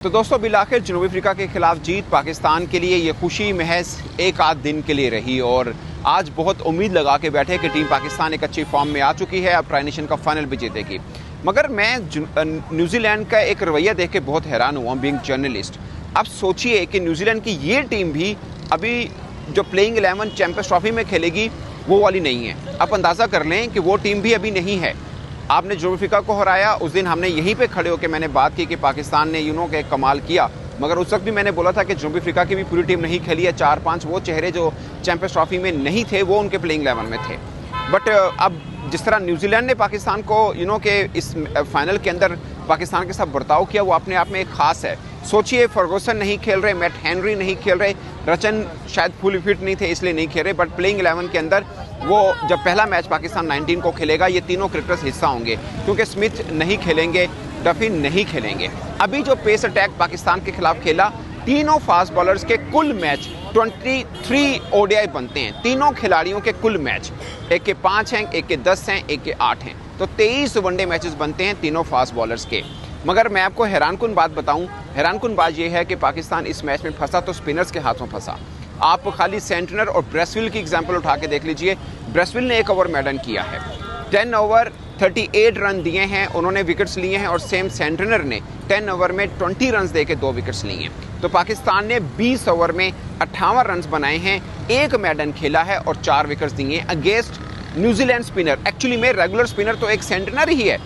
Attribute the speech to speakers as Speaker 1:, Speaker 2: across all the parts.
Speaker 1: तो दोस्तों बिलाखिर जनूबी अफ्रीका के खिलाफ जीत पाकिस्तान के लिए ये खुशी महज एक आध दिन के लिए रही और आज बहुत उम्मीद लगा के बैठे कि टीम पाकिस्तान एक अच्छी फॉर्म में आ चुकी है, अब ट्राई नेशन का फाइनल भी जीतेगी। मगर मैं न्यूजीलैंड का एक रवैया देख के बहुत हैरान हुआ बीइंग जर्नलिस्ट। अब सोचिए कि न्यूजीलैंड की ये टीम भी अभी जो प्लेइंग 11 चैंपियंस ट्रॉफी में खेलेगी वो वाली नहीं है। आप अंदाज़ा कर लें कि वो टीम भी अभी नहीं है। आपने जनूबी अफ्रीका को हराया, उस दिन हमने यहीं पे खड़े होकर मैंने बात की कि पाकिस्तान ने के कमाल किया, मगर उस वक्त भी मैंने बोला था कि जनूबी अफ्रीका की भी पूरी टीम नहीं खेली है। 4-5 वो चेहरे जो चैंपियंस ट्रॉफी में नहीं थे वो उनके प्लेइंग 11 में थे। बट अब जिस तरह न्यूजीलैंड ने पाकिस्तान को के इस फाइनल के अंदर पाकिस्तान के साथ बर्ताव किया वो अपने आप में एक खास है। सोचिए फर्गूसन नहीं खेल रहे, मैट हेनरी नहीं खेल रहे, रचन शायद फुल फिट नहीं थे इसलिए नहीं खेल रहे, बट प्लेइंग 11 के अंदर वो जब पहला मैच पाकिस्तान 19 को खेलेगा ये तीनों क्रिकेटर्स हिस्सा होंगे, क्योंकि स्मिथ नहीं खेलेंगे, डफी नहीं खेलेंगे। अभी जो पेस अटैक पाकिस्तान के खिलाफ खेला, तीनों फास्ट बॉलर्स के कुल मैच 23 ओडीआई बनते हैं। तीनों खिलाड़ियों के कुल मैच, एक के 5 हैं, एक के 10 हैं, एक के 8 हैं, तो 23 वनडे मैचेस बनते हैं तीनों फास्ट बॉलर्स के। मगर मैं आपको हैरानकुन बात बताऊं, हैरानकुन बात यह है कि पाकिस्तान इस मैच में फंसा तो स्पिनर्स के हाथों फंसा। आप खाली सेंटनर और ब्रेसविल की एग्जांपल उठा के देख लीजिए। ब्रेसविल ने 1 ओवर मेडन किया है, 10 ओवर 38 रन दिए हैं, उन्होंने विकेट्स लिए हैं, और सेम सेंटनर ने 10 ओवर में 20 रन दे के 2 विकेट्स लिए हैं। तो पाकिस्तान ने 20 ओवर में 58 रन बनाए हैं, 1 मेडन खेला है और 4 विकेट्स दिए हैं अगेंस्ट न्यूजीलैंड स्पिनर। एक्चुअली में रेगुलर स्पिनर तो एक सेंटनर ही है।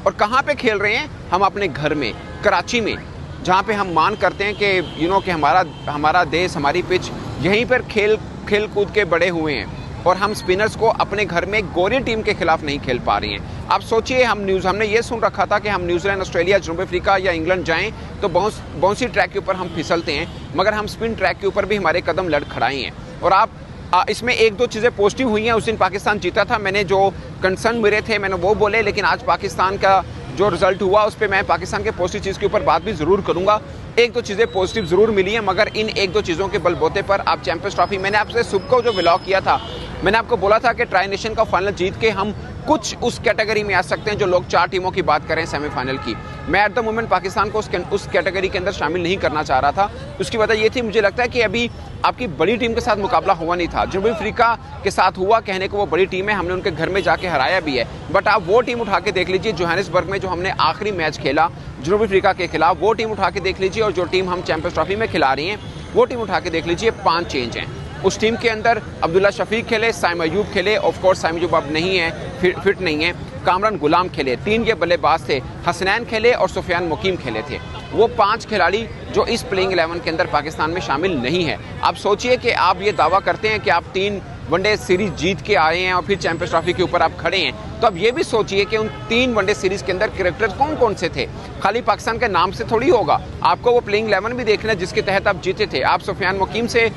Speaker 1: और कहाँ पे खेल रहे हैं? हम अपने घर में, कराची में, जहाँ पे हम मान करते हैं कि कि हमारा देश, हमारी पिच यहीं पर खेल कूद के बड़े हुए हैं, और हम स्पिनर्स को अपने घर में गोरी टीम के खिलाफ नहीं खेल पा रही हैं। आप सोचिए, हमने ये सुन रखा था कि हम न्यूजीलैंड, ऑस्ट्रेलिया, जनूबी अफ्रीका या इंग्लैंड जाएं तो बाउंसी ट्रैक के ऊपर हम फिसलते हैं, मगर हम स्पिन ट्रैक के ऊपर भी हमारे कदम लड़खड़ाए हैं। और आप इसमें 1-2 चीज़ें पॉजिटिव हुई हैं। उस दिन पाकिस्तान जीता था, मैंने जो कंसर्न मेरे थे मैंने वो बोले, लेकिन आज पाकिस्तान का जो रिजल्ट हुआ उस पर मैं पाकिस्तान के पॉजिटिव चीज़ के ऊपर बात भी ज़रूर करूँगा। 1-2 चीज़ें पॉजिटिव ज़रूर मिली हैं, मगर इन 1-2 चीज़ों के बलबूते पर आप चैंपियंस ट्रॉफी, मैंने आपसे सुबह को जो व्लॉग किया था, मैंने आपको बोला था कि ट्राई नेशन का फाइनल जीत के हम कुछ उस कैटेगरी में आ सकते हैं जो लोग 4 टीमों की बात करें सेमीफाइनल की। मैं एट द मोमेंट पाकिस्तान को उस कैटेगरी के अंदर शामिल नहीं करना चाह रहा था। उसकी वजह ये थी, मुझे लगता है कि अभी आपकी बड़ी टीम के साथ मुकाबला हुआ नहीं था। जनूबी अफ्रीका के साथ हुआ, कहने को वो बड़ी टीम है, हमने उनके घर में जाके हराया भी है, बट आप वो टीम उठा के देख लीजिए जोहानिसबर्ग में जो हमने आखिरी मैच खेला जनूबी अफ्रीका के खिलाफ, वो टीम उठा के देख लीजिए, और जो टीम हम चैंपियंस ट्रॉफी में खिला रही हैं वो टीम उठा के देख लीजिए। 5 चेंज हैं उस टीम के अंदर। अब्दुल्ला शफीक खेले, साइम अयूब खेले, ऑफ कोर्स साइम अयूब अब नहीं है, फिट नहीं है, कामरान गुलाम खेले, 3 ये बल्लेबाज थे, हसनैन खेले और सुफियान मुकीम खेले थे। वो 5 खिलाड़ी जो इस प्लेइंग 11 के अंदर पाकिस्तान में शामिल नहीं है। आप सोचिए कि आप ये दावा करते हैं कि आप 3 वनडे सीरीज जीत के आए हैं और फिर चैंपियंस ट्रॉफी के ऊपर आप खड़े हैं, तो अब ये भी सोचिए कि उन 3 वनडे सीरीज के अंदर क्रिकेटर्स कौन कौन से थे। खाली पाकिस्तान के नाम से थोड़ी होगा, आपको वो प्लेइंग 11 भी देखना है जिसके तहत आप जीते थे। आप सुफियान मुकीम से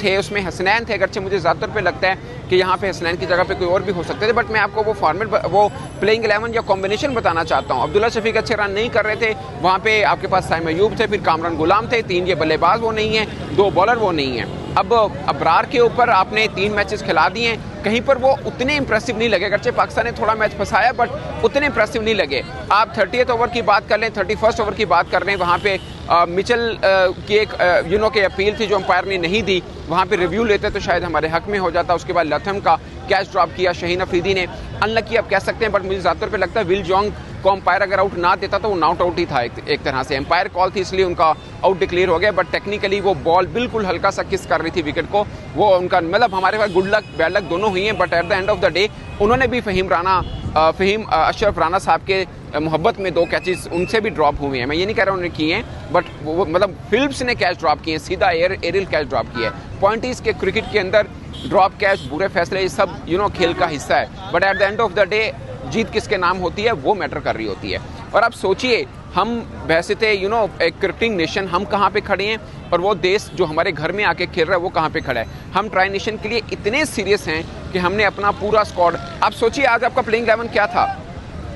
Speaker 1: थे, उसमें हसनैन थे, अगरचे मुझे ज़्यादातर पे लगता है कि यहाँ पे हसनैन की जगह पे कोई और भी हो सकते थे, बट मैं आपको वो फॉर्मेट, वो प्लेइंग 11 या कॉम्बिनेशन बताना चाहता हूँ। अब्दुल्ला शफीक अच्छे रन नहीं कर रहे थे, वहाँ पे आपके पास साइम अयूब थे, फिर कामरान गुलाम थे, 3 ये बल्लेबाज वो नहीं है, 2 बॉलर वो नहीं है। अब अबरार के ऊपर आपने 3 मैचेस खिला दिए हैं, कहीं पर वो उतने इंप्रेसिव नहीं लगे, अगरचे पाकिस्तान ने थोड़ा मैच फंसाया बट उतने इंप्रेसिव नहीं लगे। आप 30th ओवर की बात कर लें, 31st ओवर की बात कर लें, वहाँ पे मिचेल की एक की अपील थी जो अंपायर ने नहीं दी, वहाँ पे रिव्यू लेते तो शायद हमारे हक में हो जाता। उसके बाद लथम का कैच ड्रॉप किया शाहीन अफरीदी ने, अनलकी आप कह सकते हैं, बट मुझे ज़्यादातर पे लगता है विल जॉन्ग को अंपायर अगर आउट ना देता तो वो नॉट आउट ही था एक तरह से। अंपायर कॉल थी इसलिए उनका आउट डिक्लेयर हो गया, बट टेक्निकली वो बॉल बिल्कुल हल्का सा किस कर रही थी विकेट को, वो उनका मतलब हमारे पास गुड लक बैड लक दोनों हुई हैं, but at the end of the day उन्होंने भी फहीम अशरफ राना साहब के मोहब्बत में 2 कैचेस उनसे भी ड्रॉप हुए हैं। मैं ये नहीं कह रहा उन्होंने किए हैं, बट वो मतलब फिलिप्स ने कैच ड्रॉप किए हैं, सीधा एरियल कैच ड्रॉप किया है। पॉइंटीज के क्रिकेट के अंदर ड्रॉप कैच, बुरे फैसले, ये सब खेल का हिस्सा है, but at the end of the day जीत किसके नाम होती है वो मैटर कर रही होती है। और आप सोचिए, हम वैसे थे एक क्रिकेटिंग नेशन, हम कहाँ पे खड़े हैं, और वो देश जो हमारे घर में आके खेल रहा है वो कहाँ पे खड़ा है। हम ट्राई नेशन के लिए इतने सीरियस हैं कि हमने अपना पूरा स्क्वाड, आप सोचिए आज आपका प्लेइंग 11 क्या था,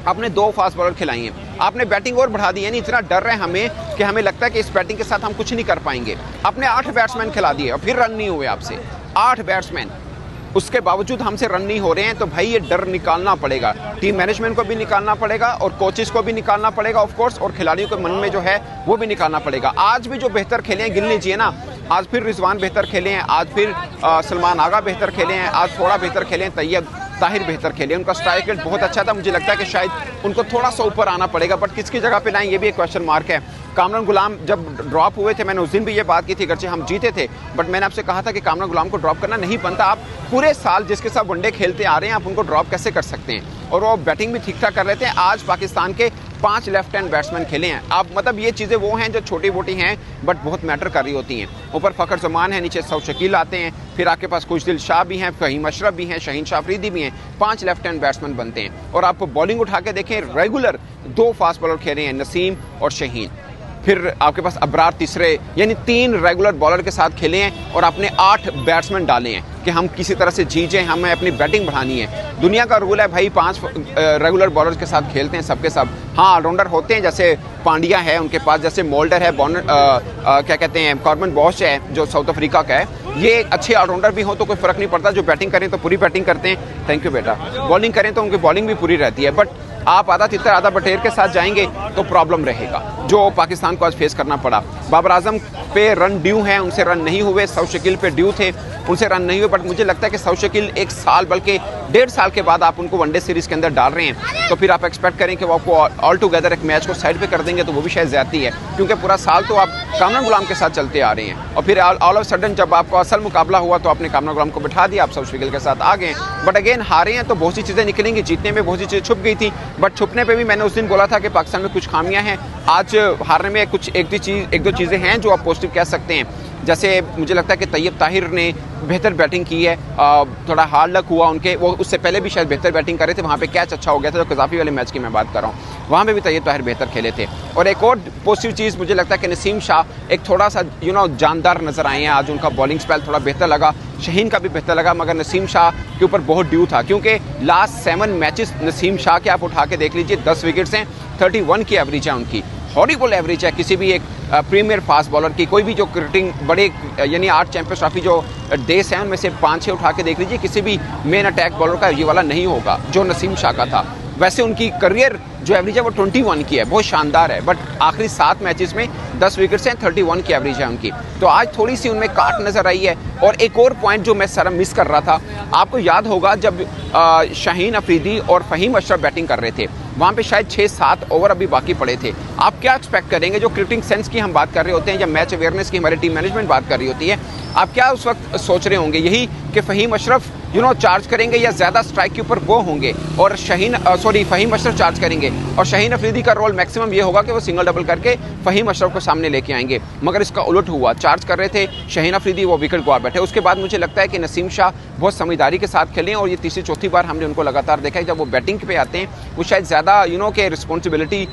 Speaker 1: आपने 2 फास्ट बॉलर खिलाई हैं, आपने बैटिंग और बढ़ा दी है, नहीं इतना डर है हमें कि हमें लगता है कि इस बैटिंग के साथ हम कुछ नहीं कर पाएंगे। आपने 8 बैट्समैन खिला दिए और फिर रन नहीं हुए आपसे, 8 बैट्समैन। उसके बावजूद हमसे रन नहीं हो रहे हैं, तो भाई ये डर निकालना पड़ेगा, टीम मैनेजमेंट को भी निकालना पड़ेगा और कोचेस को भी निकालना पड़ेगा ऑफ कोर्स, और खिलाड़ियों के मन में जो है वो भी निकालना पड़ेगा। आज भी जो बेहतर खेले हैं, गिन लीजिए ना, आज फिर रिजवान बेहतर खेले हैं, आज फिर सलमान आगा बेहतर खेले हैं, आज थोड़ा बेहतर खेले हैं, तैयब ताहिर बेहतर खेले, उनका स्ट्राइक रेट बहुत अच्छा था। मुझे लगता है कि शायद उनको थोड़ा सा ऊपर आना पड़ेगा, बट किसकी जगह पे लाएं ये भी एक क्वेश्चन मार्क है। कामरान गुलाम जब ड्रॉप हुए थे, मैंने उस दिन भी ये बात की थी, अगरचे हम जीते थे, बट मैंने आपसे कहा था कि कामरान गुलाम को ड्रॉप करना नहीं बनता। आप पूरे साल जिसके साथ वनडे खेलते आ रहे हैं, आप उनको ड्रॉप कैसे कर सकते हैं? और वो बैटिंग भी ठीक ठाक कर लेते हैं। आज पाकिस्तान के 5 लेफ्ट हैंड बैट्समैन खेले हैं। अब मतलब ये चीज़ें वो हैं जो छोटी मोटी हैं बट बहुत मैटर कर रही होती हैं। ऊपर फ़खर जमान है, नीचे सऊद शकील आते हैं, फिर आपके पास खुशदिल शाह भी हैं, फ़हीम अशरफ भी हैं, शाहीन शाह अफरीदी भी हैं। 5 लेफ्ट हैंड बैट्समैन बनते हैं। और आप बॉलिंग उठा के देखें, रेगुलर 2 फास्ट बॉलर खेले हैं, नसीम और शहीन। फिर आपके पास अबरार तीसरे, यानी 3 रेगुलर बॉलर के साथ खेले हैं और आपने 8 बैट्समैन डाले हैं कि हम किसी तरह से जीत जाएं, हमें अपनी बैटिंग बढ़ानी है। दुनिया का रूल है भाई, 5 रेगुलर बॉलर्स के साथ खेलते हैं सबके सब। हाँ, ऑलराउंडर होते हैं, जैसे पांड्या है उनके पास, जैसे मोल्डर है, क्या कहते हैं, कॉर्बन बॉश है जो साउथ अफ्रीका का है। ये अच्छे ऑलराउंडर भी हो तो कोई फर्क नहीं पड़ता, जो बैटिंग करें तो पूरी बैटिंग करते हैं, थैंक यू बेटा, बॉलिंग करें तो उनकी बॉलिंग भी पूरी रहती है। बट आप आधा तितर आधा बटेर के साथ जाएंगे तो प्रॉब्लम रहेगा, जो पाकिस्तान को आज फेस करना पड़ा। बाबर आजम पे रन ड्यू हैं, उनसे रन नहीं हुए। सऊद शकील पे ड्यू थे, उनसे रन नहीं हुए। बट मुझे लगता है कि सऊद शकील 1 साल बल्कि 1.5 साल के बाद आप उनको वनडे सीरीज के अंदर डाल रहे हैं, तो फिर आप एक्सपेक्ट करें कि वो आपको ऑल टुगेदर एक मैच को साइड पे कर देंगे, तो वो भी शायद ज्यादती है, क्योंकि पूरा साल तो आप कामरान गुलाम के साथ चलते आ रहे हैं। और फिर ऑल ऑफ सडन जब आपको असल मुकाबला हुआ तो आपने कामरान गुलाम को बिठा दिया, आप सऊद शकील के साथ आ गए। बट अगेन हारे हैं तो बहुत सी चीज़ें निकलेंगी, जीतने में बहुत सी चीज़ें छुप गई थी, बट छुपने पर भी मैंने उस दिन बोला था कि पाकिस्तान में कुछ खामियां हैं। आज हारने में कुछ एक दो चीज़ें हैं जो आप पॉजिटिव कह सकते हैं। जैसे मुझे लगता है कि तैयब ताहिर ने बेहतर बैटिंग की है, थोड़ा हार्ड लक हुआ उनके, वो उससे पहले भी शायद बेहतर बैटिंग कर रहे थे, वहाँ पे कैच अच्छा हो गया था, जो कज़ाफी वाले मैच की मैं बात कर रहा हूँ, वहाँ पे भी तैयब ताहिर बेहतर खेले थे। और एक और पॉजिटिव चीज़ मुझे लगता है कि नसीम शाह एक थोड़ा सा जानदार नजर आए हैं आज, उनका बॉलिंग स्पेल थोड़ा बेहतर लगा, शहीन का भी बेहतर लगा, मगर नसीम शाह के ऊपर बहुत ड्यू था, क्योंकि लास्ट 7 मैचेस नसीम शाह के आप उठा के देख लीजिए, 10 विकेट्स हैं, 31 की एवरेज है उनकी, हॉरिबल एवरेज है किसी भी एक प्रीमियर फास्ट बॉलर की। कोई भी जो क्रिकेटिंग बड़े यानी 8 चैंपियंस ट्रॉफी जो देश हैं उनमें से 5-6 उठा के देख लीजिए, किसी भी मेन अटैक बॉलर का ये वाला नहीं होगा जो नसीम शाह का था। वैसे उनकी करियर जो एवरेज है वो 21 की है, बहुत शानदार है, बट आखिरी 7 मैचेस में 10 विकेट्स हैं, 31 की एवरेज है उनकी, तो आज थोड़ी सी उनमें काट नजर आई है। और एक और पॉइंट जो मैं सारा मिस कर रहा था, आपको याद होगा जब शाहीन अफरीदी और फ़हीम अशरफ बैटिंग कर रहे थे, वहाँ पे शायद 6-7 ओवर अभी बाकी पड़े थे। आप क्या एक्सपेक्ट करेंगे, जो क्रिकेटिंग सेंस की हम बात कर रहे होते हैं या मैच अवेयरनेस की हमारी टीम मैनेजमेंट बात कर रही होती है, आप क्या उस वक्त सोच रहे होंगे? यही कि फ़हीम अशरफ चार्ज करेंगे या ज़्यादा स्ट्राइक के ऊपर वो होंगे और फ़हीम अशरफ चार्ज करेंगे, और शाहीन अफरीदी का रोल मैक्सिमम ये होगा कि वो सिंगल डबल करके फ़हीम अशरफ को सामने लेके आएंगे। मगर इसका उलट हुआ, चार्ज कर रहे थे शाहीन अफरीदी, वो विकेट गवा बैठे। उसके बाद मुझे लगता है कि नसीम शाह बहुत समझदारी के साथ खेलें, और ये तीसरी चौथी बार हमने उनको लगातार देखा है जब वो बैटिंग पे आते हैं, वो शायद ज़्यादा के रिस्पॉन्सिबिलिटी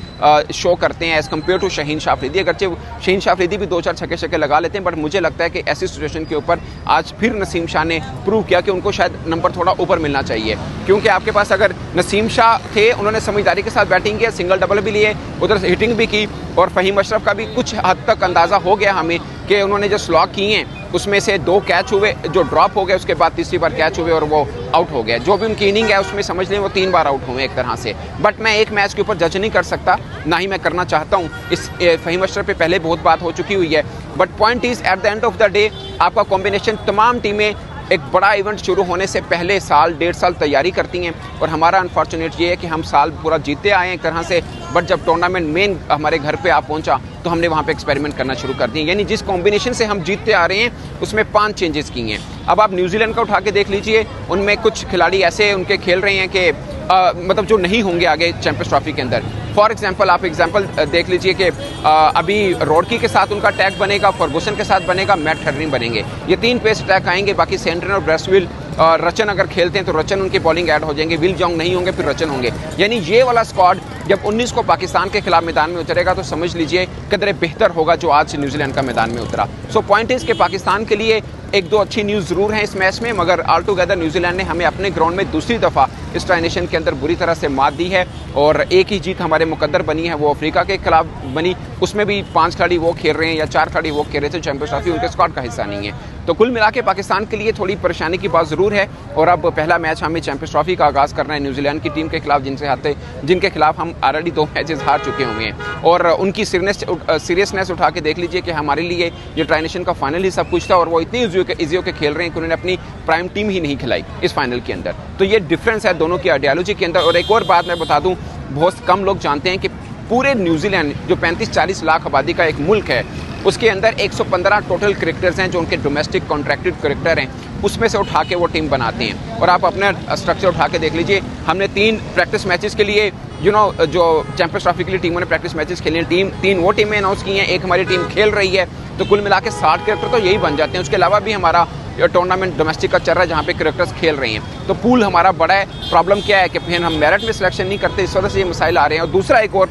Speaker 1: शो करते हैं as compare to Shaheen Shah Afridi. अगरचे शाहीन शाह अफरीदी भी 2-4 छक्के लगा लेते हैं, बट मुझे लगता है कि ऐसी सिचुएशन के ऊपर आज फिर नसीम शाह ने प्रूव किया कि उनको शायद नंबर थोड़ा ऊपर मिलना चाहिए, क्योंकि आपके पास अगर नसीम शाह थे, उन्होंने समझदारी के साथ बैटिंग किया, सिंगल डबल भी लिए, उधर से हिटिंग भी की, और फ़हीम अशरफ का भी कुछ हद तक अंदाज़ा हो गया हमें कि उन्होंने जो स्लॉग किए हैं उसमें से 2 कैच हुए जो ड्रॉप हो गए, उसके बाद तीसरी बार कैच हुए और वो आउट हो गया। जो भी उनकी इनिंग है उसमें समझ लें वो 3 बार आउट हुए एक तरह से। बट मैं एक मैच के ऊपर जज नहीं कर सकता, ना ही मैं करना चाहता हूँ। इस फ़हीम अशरफ पे पहले बहुत बात हो चुकी हुई है, but point is eight the end of the day आपका कॉम्बिनेशन, तमाम टीमें एक बड़ा इवेंट शुरू होने से पहले साल 1.5 साल तैयारी करती हैं, और हमारा अनफॉर्चुनेट ये है कि हम साल पूरा जीते आए हैं एक तरह से, बट जब टूर्नामेंट मेन हमारे घर पे आ पहुंचा तो हमने वहाँ पे एक्सपेरिमेंट करना शुरू कर दिए। यानी जिस कॉम्बिनेशन से हम जीतते आ रहे हैं उसमें 5 चेंजेस किए हैं। अब आप न्यूजीलैंड का उठा के देख लीजिए, उनमें कुछ खिलाड़ी ऐसे उनके खेल रहे हैं कि मतलब जो नहीं होंगे आगे चैंपियंस ट्रॉफी के अंदर। फॉर एग्जाम्पल आप एग्जाम्पल देख लीजिए कि अभी रोडकी के साथ उनका अटैक बनेगा, फर्गूसन के साथ बनेगा, मैट हेनरी बनेंगे, ये 3 पेस अटैक आएंगे। बाकी सेंट्रन और ब्रेस्टविल रचन अगर खेलते हैं तो रचन उनकी बॉलिंग ऐड हो जाएंगे, विल जॉन्ग नहीं होंगे फिर रचन होंगे। यानी ये वाला स्क्वाड जब 19 को पाकिस्तान के खिलाफ मैदान में उतरेगा तो समझ लीजिए कदरे बेहतर होगा जो आज न्यूजीलैंड का मैदान में उतरा। सो पॉइंट इज कि पाकिस्तान के लिए 1-2 अच्छी न्यूज़ ज़रूर है इस मैच में, मगर ऑल टुगेदर न्यूजीलैंड ने हमें अपने ग्राउंड में दूसरी दफ़ा इस ट्राई नेशन के अंदर बुरी तरह से मात दी है और एक ही जीत हमारे मुकद्दर बनी है, वो अफ्रीका के खिलाफ बनी। उसमें भी 5 खिलाड़ी वो खेल रहे हैं या 4 खिलाड़ी वो खेल रहे थे, चैंपियंस ट्रॉफी उनके स्क्वाड का हिस्सा नहीं है। तो कुल मिला के पाकिस्तान के लिए थोड़ी परेशानी की बात ज़रूर है और अब पहला मैच हमें चैंपियंस ट्रॉफी का आगाज़ करना है न्यूजीलैंड की टीम के खिलाफ, जिनके खिलाफ हम ऑलरेडी 2 मैचेस हार चुके हुए हैं। और उनकी सीरियसनेस उठा के देख लीजिए कि हमारे लिए ये ट्राई नेशन का फाइनल ही सब कुछ था और वो इतनी ईजी होकर खेल रहे हैं कि उन्होंने अपनी प्राइम टीम ही नहीं खिलाई इस फाइनल के अंदर। तो ये डिफरेंस है दोनों की आइडियोलॉजी के अंदर। और एक और बात मैं बता दूं, बहुत कम लोग जानते हैं कि पूरे न्यूजीलैंड जो 35-40 लाख आबादी का एक मुल्क है, उसके अंदर 115 टोटल क्रिकेटर्स हैं जो उनके डोमेस्टिक कॉन्ट्रैक्टेड क्रिकेटर हैं, उसमें से उठा के वो टीम बनाते हैं। और आप अपना स्ट्रक्चर उठा के देख लीजिए, हमने 3 प्रैक्टिस मैचेस के लिए जो चैंपियंस ट्रॉफी के लिए टीमों ने प्रैक्टिस मैचेस खेले हैं, 3 वो टीमें अनाउंस की हैं, एक हमारी टीम खेल रही है। तो कुल मिला के 60 क्रिकेटर तो यही बन जाते हैं। उसके अलावा भी हमारा टूर्नामेंट डोमेस्टिक का चल रहा है जहाँ पे क्रिकेटर्स खेल रहे हैं। तो पूल हमारा बड़ा है। प्रॉब्लम क्या है कि फिर हम मेरिट में सिलेक्शन नहीं करते, इस वजह से ये मसाइल आ रहे हैं। और दूसरा एक और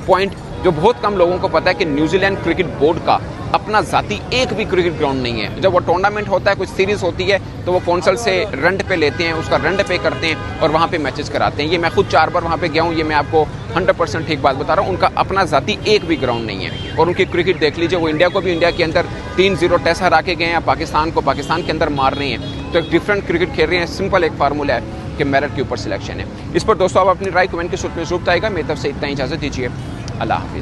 Speaker 1: पॉइंट जो बहुत कम लोगों को पता है कि न्यूजीलैंड क्रिकेट बोर्ड का अपना जाती एक भी क्रिकेट ग्राउंड नहीं है। जब वो टूर्नामेंट होता है, कुछ सीरीज होती है, तो वो कौंसल से रेंट पे लेते हैं, उसका रेंट पे करते हैं और वहाँ पे मैचेस कराते हैं। ये मैं खुद 4 बार वहाँ पे गया हूँ, ये मैं आपको 100% ठीक बात बता रहा हूँ। उनका अपना जाती एक भी ग्राउंड नहीं है। और उनकी क्रिकेट देख लीजिए, वो इंडिया को भी इंडिया के अंदर 3-0 टेस्ट हरा के गए हैं, पाकिस्तान को पाकिस्तान के अंदर मार रहे हैं। तो एक डिफरेंट क्रिकेट खेल रहे हैं। सिंपल एक फार्मूला है कि मेरिट के ऊपर सिलेक्शन है। इस पर दोस्तों आप अपनी राय कमेंट के सूत्र में जरूर बताएगा। मेरी तरफ से इतना ही, इजाजत दीजिए। अल्लाह हाफिज़।